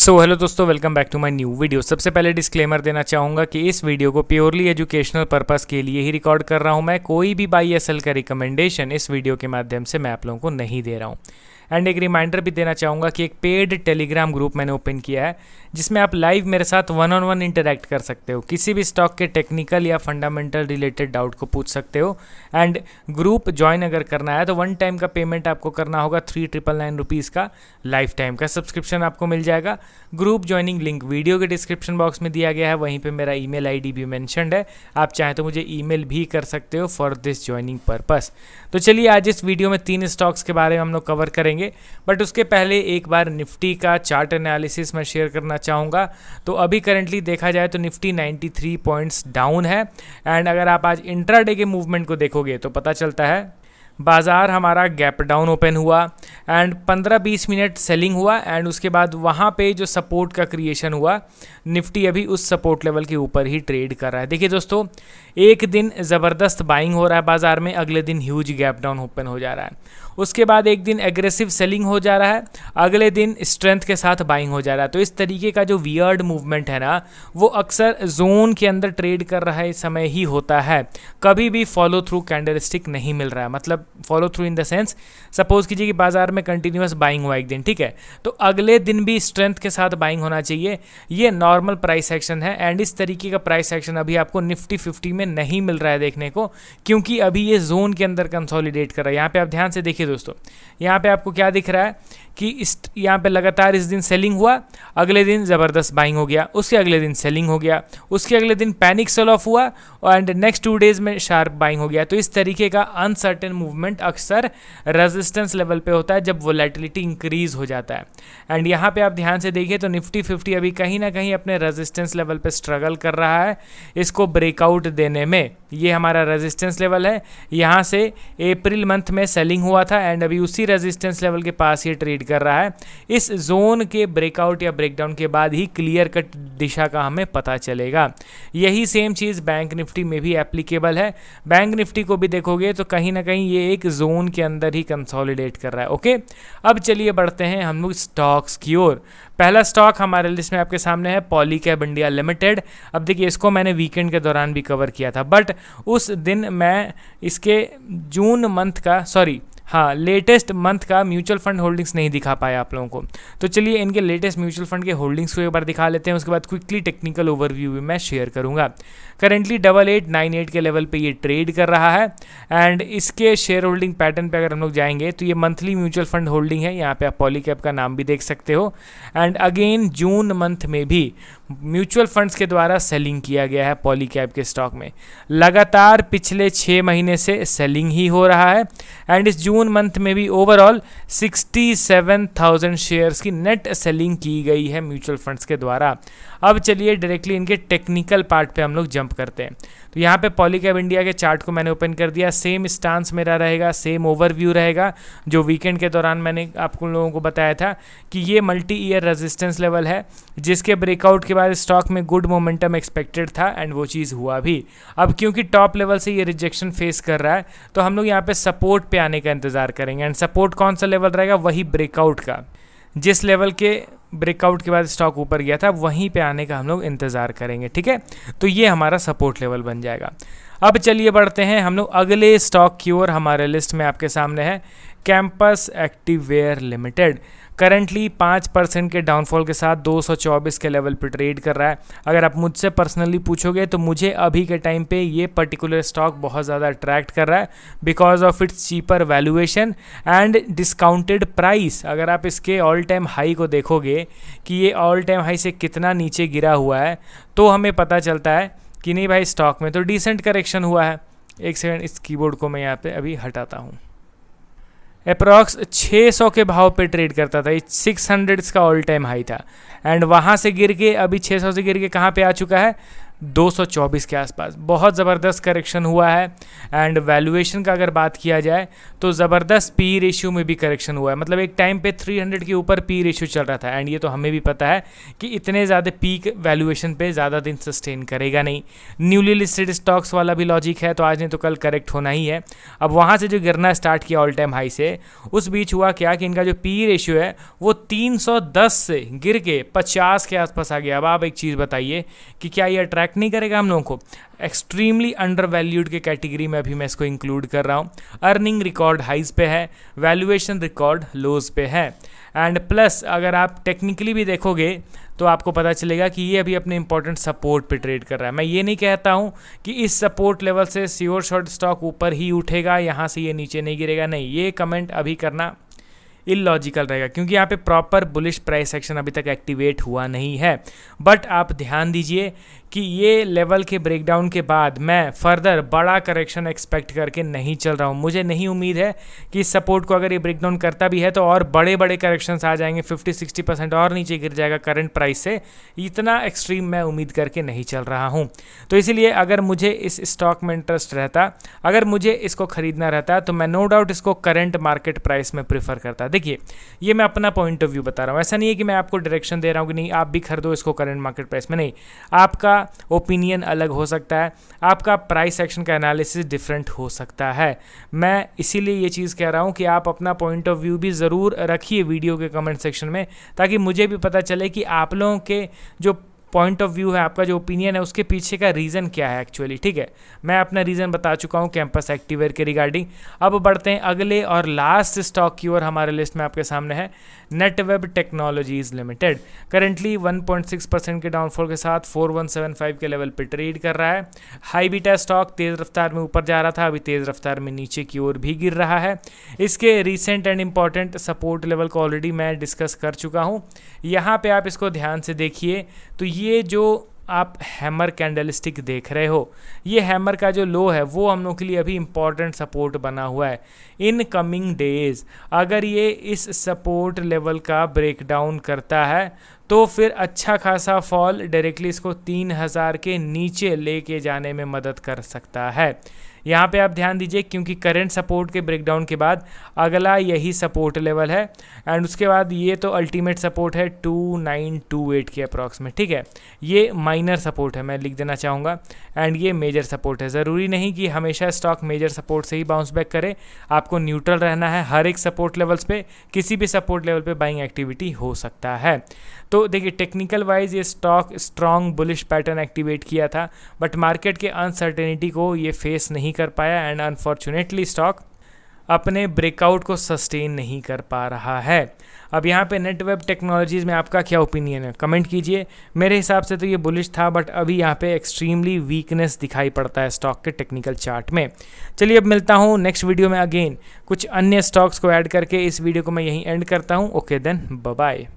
Hello दोस्तों, welcome back to my new video. सबसे पहले डिस्क्लेमर देना चाहूँगा कि इस वीडियो को प्योरली एजुकेशनल पर्पस के लिए ही रिकॉर्ड कर रहा हूँ। मैं कोई भी बाई या सेल का रिकमेंडेशन इस वीडियो के माध्यम से मैं आप लोगों को नहीं दे रहा हूँ। एंड एक रिमाइंडर भी देना चाहूँगा कि एक पेड टेलीग्राम ग्रुप मैंने ओपन किया है जिसमें आप लाइव मेरे साथ वन ऑन वन इंटरेक्ट कर सकते हो, किसी भी स्टॉक के टेक्निकल या फंडामेंटल रिलेटेड डाउट को पूछ सकते हो। एंड ग्रुप ज्वाइन अगर करना है तो वन टाइम का पेमेंट आपको करना होगा 3,999 रुपीज़ का। लाइफ टाइम का सब्सक्रिप्शन आपको मिल जाएगा। ग्रुप ज्वाइनिंग लिंक वीडियो के डिस्क्रिप्शन बॉक्स में दिया गया है, वहीं पे मेरा ईमेल आईडी भी मेंशन्ड है। आप चाहें तो मुझे ईमेल भी कर सकते हो फॉर दिस ज्वाइनिंग पर्पस। तो चलिए आज इस वीडियो में 3 स्टॉक्स के बारे में हम लोग कवर करेंगे, बट उसके पहले एक बार निफ्टी का चार्ट एनालिसिस मैं शेयर करना चाहूँगा। तो अभी करंटली देखा जाए तो निफ्टी 93 पॉइंट्स डाउन है। एंड अगर आप आज इंट्राडे के मूवमेंट को देखोगे तो पता चलता है बाज़ार हमारा गैप डाउन ओपन हुआ एंड 15-20 मिनट सेलिंग हुआ एंड उसके बाद वहाँ पे जो सपोर्ट का क्रिएशन हुआ, निफ्टी अभी उस सपोर्ट लेवल के ऊपर ही ट्रेड कर रहा है। देखिए दोस्तों, एक दिन ज़बरदस्त बाइंग हो रहा है बाज़ार में, अगले दिन ह्यूज गैप डाउन ओपन हो जा रहा है, उसके बाद एक दिन एग्रेसिव सेलिंग हो जा रहा है, अगले दिन स्ट्रेंथ के साथ बाइंग हो जा रहा है। तो इस तरीके का जो वियर्ड मूवमेंट है ना, वो अक्सर जोन के अंदर ट्रेड कर रहा है समय ही होता है। कभी भी फॉलो थ्रू कैंडलस्टिक नहीं मिल रहा है, मतलब follow through in the sense, suppose कीजिए कि बाजार में कंटिन्यूस बाइंग हुआ एक दिन, ठीक है, तो अगले दिन भी स्ट्रेंथ के साथ बाइंग होना चाहिए। ये नॉर्मल प्राइस एक्शन है एंड इस तरीके का प्राइस एक्शन अभी आपको निफ्टी 50 में नहीं मिल रहा है देखने को, क्योंकि अभी ये जोन के अंदर कंसोलिडेट कर रहा है। यहाँ पे आप ध्यान से देखिए दोस्तों, यहाँ पे आपको क्या दिख रहा है कि यहाँ पे लगातार इस दिन सेलिंग हुआ, अगले दिन ज़बरदस्त बाइंग हो गया, उसके अगले दिन सेलिंग हो गया, उसके अगले दिन पैनिक सेल ऑफ हुआ एंड नेक्स्ट 2 डेज में शार्प बाइंग हो गया। तो इस तरीके का अनसर्टेन मूवमेंट अक्सर रेजिस्टेंस लेवल पे होता है जब वोलेटिलिटी इंक्रीज हो जाता है। एंड यहाँ पे आप ध्यान से देखिए तो निफ्टी 50 अभी कहीं ना कहीं अपने रेजिस्टेंस लेवल पे स्ट्रगल कर रहा है इसको ब्रेकआउट देने में। ये हमारा रेजिस्टेंस लेवल है, यहाँ से अप्रैल मंथ में सेलिंग हुआ था एंड अभी उसी रेजिस्टेंस लेवल के पास ये ट्रेड कर रहा है। इस जोन के ब्रेकआउट या ब्रेकडाउन के बाद ही क्लियर कट दिशा का हमें पता चलेगा। यही सेम चीज़ बैंक निफ्टी में भी एप्लीकेबल है। बैंक निफ्टी को भी देखोगे तो कहीं ना कहीं ये एक जोन के अंदर ही कंसोलिडेट कर रहा है। ओके, अब चलिए बढ़ते हैं हम लोग स्टॉक्स की ओर। पहला स्टॉक हमारे लिस्ट में आपके सामने है पॉलीकैब इंडिया लिमिटेड। अब देखिए, इसको मैंने वीकेंड के दौरान भी कवर किया था, बट उस दिन मैं इसके जून मंथ का लेटेस्ट मंथ का म्यूचुअल फंड होल्डिंग्स नहीं दिखा पाया आप लोगों को। तो चलिए इनके लेटेस्ट म्यूचुअल फंड के होल्डिंग्स को एक बार दिखा लेते हैं, उसके बाद क्विकली टेक्निकल ओवरव्यू भी मैं शेयर करूंगा। करेंटली 8898 के लेवल पे ये ट्रेड कर रहा है एंड इसके शेयर होल्डिंग पैटर्न पे अगर हम लोग जाएंगे तो ये मंथली म्यूचुअल फंड होल्डिंग है। यहाँ पे आप पॉलीकैब का नाम भी देख सकते हो एंड अगेन जून मंथ में भी म्यूचुअल फंड्स के द्वारा सेलिंग किया गया है पॉलीकैब के स्टॉक में। लगातार पिछले 6 महीने से सेलिंग ही हो रहा है एंड इस जून मंथ में भी ओवरऑल 67,000 शेयर्स की नेट सेलिंग की गई है म्यूचुअल फंड्स के द्वारा। अब चलिए डायरेक्टली इनके टेक्निकल पार्ट पे हम लोग जंप करते हैं। तो यहाँ पे पॉलीकैब इंडिया के चार्ट को मैंने ओपन कर दिया। सेम स्टांस मेरा रहेगा, सेम ओवरव्यू रहेगा जो वीकेंड के दौरान मैंने आपको लोगों को बताया था कि ये मल्टी ईयर रेजिस्टेंस लेवल है जिसके ब्रेकआउट के बाद स्टॉक में गुड मोमेंटम एक्सपेक्टेड था एंड वो चीज़ हुआ भी। अब क्योंकि टॉप लेवल से ये रिजेक्शन फेस कर रहा है तो हम लोग यहाँ पे सपोर्ट पे आने का इंतजार करेंगे एंड सपोर्ट कौन सा लेवल रहेगा, वही ब्रेकआउट का, जिस लेवल के ब्रेकआउट के बाद स्टॉक ऊपर गया था वहीं पे आने का हम लोग इंतज़ार करेंगे, ठीक है। तो ये हमारा सपोर्ट लेवल बन जाएगा। अब चलिए बढ़ते हैं हम लोग अगले स्टॉक की ओर। हमारे लिस्ट में आपके सामने है कैंपस एक्टिववेयर लिमिटेड। करंटली 5% के डाउनफॉल के साथ 224 के लेवल पर ट्रेड कर रहा है। अगर आप मुझसे पर्सनली पूछोगे तो मुझे अभी के टाइम पे ये पर्टिकुलर स्टॉक बहुत ज़्यादा अट्रैक्ट कर रहा है because of its cheaper valuation and discounted price. अगर आप इसके ऑल टाइम हाई को देखोगे कि ये ऑल टाइम हाई से कितना नीचे गिरा हुआ है तो हमें पता चलता है कि नहीं भाई, स्टॉक में तो डिसेंट करेक्शन हुआ है। एक सेकंड, इस कीबोर्ड को मैं यहाँ पे अभी हटाता हूँ। अप्रॉक्स 600 के भाव पे ट्रेड करता था, 600 इसका ऑल टाइम हाई था एंड वहाँ से गिर के अभी 600 से गिर के कहाँ पे आ चुका है, 224 के आसपास। बहुत ज़बरदस्त करेक्शन हुआ है। एंड वैल्यूएशन का अगर बात किया जाए तो ज़बरदस्त पी रेशियो में भी करेक्शन हुआ है। मतलब एक टाइम पे 300 के ऊपर पी रेशियो चल रहा था, एंड ये तो हमें भी पता है कि इतने ज़्यादा पीक वैल्यूएशन पे ज़्यादा दिन सस्टेन करेगा नहीं। न्यूली लिस्टेड स्टॉक्स वाला भी लॉजिक है, तो आज नहीं तो कल करेक्ट होना ही है। अब वहाँ से जो गिरना स्टार्ट किया ऑल टाइम हाई से, उस बीच हुआ क्या कि इनका जो पी रेशियो है वो 310 से गिर के 50 के आसपास आ गया। अब आप एक चीज़ बताइए कि क्या ये अट्रैक्ट नहीं करेगा हम लोगों को? एक्सट्रीमली अंडर वैल्यूड के कैटेगरी में अभी मैं इसको इंक्लूड कर रहा हूँ। अर्निंग रिकॉर्ड हाइज पे है, वैल्यूएशन रिकॉर्ड लोज पे है। एंड प्लस अगर आप टेक्निकली भी देखोगे तो आपको पता चलेगा कि ये अभी अपने इंपॉर्टेंट सपोर्ट पे ट्रेड कर रहा है। मैं ये नहीं कहता हूँ कि इस सपोर्ट लेवल से श्योर शॉर्ट स्टॉक ऊपर ही उठेगा, यहाँ से ये नीचे नहीं गिरेगा, नहीं, ये कमेंट अभी करना इलॉजिकल रहेगा, क्योंकि यहाँ पे प्रॉपर बुलिश प्राइस एक्शन अभी तक एक्टिवेट हुआ नहीं है। बट आप ध्यान दीजिए कि ये लेवल के ब्रेकडाउन के बाद मैं फर्दर बड़ा करेक्शन एक्सपेक्ट करके नहीं चल रहा हूँ। मुझे नहीं उम्मीद है कि इस सपोर्ट को अगर ये ब्रेकडाउन करता भी है तो और बड़े बड़े करेक्शंस आ जाएंगे, 50-60% और नीचे गिर जाएगा करंट प्राइस से। इतना एक्सट्रीम मैं उम्मीद करके नहीं चल रहा हूँ। तो इसीलिए अगर मुझे इस स्टॉक में इंटरेस्ट रहता, अगर मुझे इसको खरीदना रहता, तो मैं नो डाउट इसको करंट मार्केट प्राइस में प्रेफर करता। देखिए, ये मैं अपना पॉइंट ऑफ व्यू बता रहा हूँ, ऐसा नहीं है कि मैं आपको डायरेक्शन दे रहा हूँ कि नहीं आप भी खरीदो इसको करंट मार्केट प्राइस में, नहीं। आपका ओपिनियन अलग हो सकता है, आपका प्राइस एक्शन का एनालिसिस डिफरेंट हो सकता है। मैं इसीलिए ये चीज़ कह रहा हूँ कि आप अपना पॉइंट ऑफ व्यू भी ज़रूर रखिए वीडियो के कमेंट सेक्शन में, ताकि मुझे भी पता चले कि आप लोगों के जो पॉइंट ऑफ व्यू है, आपका जो ओपिनियन है, उसके पीछे का रीज़न क्या है एक्चुअली। ठीक है, मैं अपना रीज़न बता चुका हूँ कैंपस एक्टिवेयर के रिगार्डिंग। अब बढ़ते हैं अगले और लास्ट स्टॉक की ओर। हमारे लिस्ट में आपके सामने है नेटवेब टेक्नोलॉजीज लिमिटेड। करेंटली 1.6% के डाउनफॉल के साथ 4175 के लेवल पर ट्रेड कर रहा है। हाई बीटा स्टॉक तेज़ रफ्तार में ऊपर जा रहा था, अभी तेज़ रफ्तार में नीचे की ओर भी गिर रहा है। इसके recent and important support level को ऑलरेडी मैं डिस्कस कर चुका हूँ। यहाँ पे आप इसको ध्यान से देखिए तो ये जो आप हैमर कैंडलस्टिक देख रहे हो, ये हैमर का जो लो है वो हम लोग के लिए अभी इंपॉर्टेंट सपोर्ट बना हुआ है। इन कमिंग डेज अगर ये इस सपोर्ट लेवल का ब्रेकडाउन करता है तो फिर अच्छा खासा फॉल डायरेक्टली इसको 3000 के नीचे लेके जाने में मदद कर सकता है। यहाँ पे आप ध्यान दीजिए, क्योंकि करंट सपोर्ट के ब्रेकडाउन के बाद अगला यही सपोर्ट लेवल है, एंड उसके बाद ये तो अल्टीमेट सपोर्ट है 2928 के अप्रॉक्स में। ठीक है, ये माइनर सपोर्ट है, मैं लिख देना चाहूँगा, एंड ये मेजर सपोर्ट है। ज़रूरी नहीं कि हमेशा स्टॉक मेजर सपोर्ट से ही बाउंस बैक करे, आपको न्यूट्रल रहना है। हर एक सपोर्ट लेवल्स पे, किसी भी सपोर्ट लेवल पे बाइंग एक्टिविटी हो सकता है। तो देखिए, टेक्निकल वाइज ये stock strong bullish pattern activate किया था, बट मार्केट के अनसर्टेनिटी को ये फेस नहीं कर पाया, एंड अनफॉर्चुनेटली स्टॉक अपने ब्रेकआउट को सस्टेन नहीं कर पा रहा है। अब यहाँ पे नेटवेब टेक्नोलॉजीज़ में आपका क्या ओपिनियन है, कमेंट कीजिए। मेरे हिसाब से तो ये बुलिश था, बट अभी यहाँ पे एक्सट्रीमली वीकनेस दिखाई पड़ता है स्टॉक के टेक्निकल चार्ट में। चलिए, अब मिलता हूँ नेक्स्ट वीडियो में अगेन कुछ अन्य स्टॉक्स को ऐड करके। इस वीडियो को मैं यहीं एंड करता हूँ। Okay then, bye bye.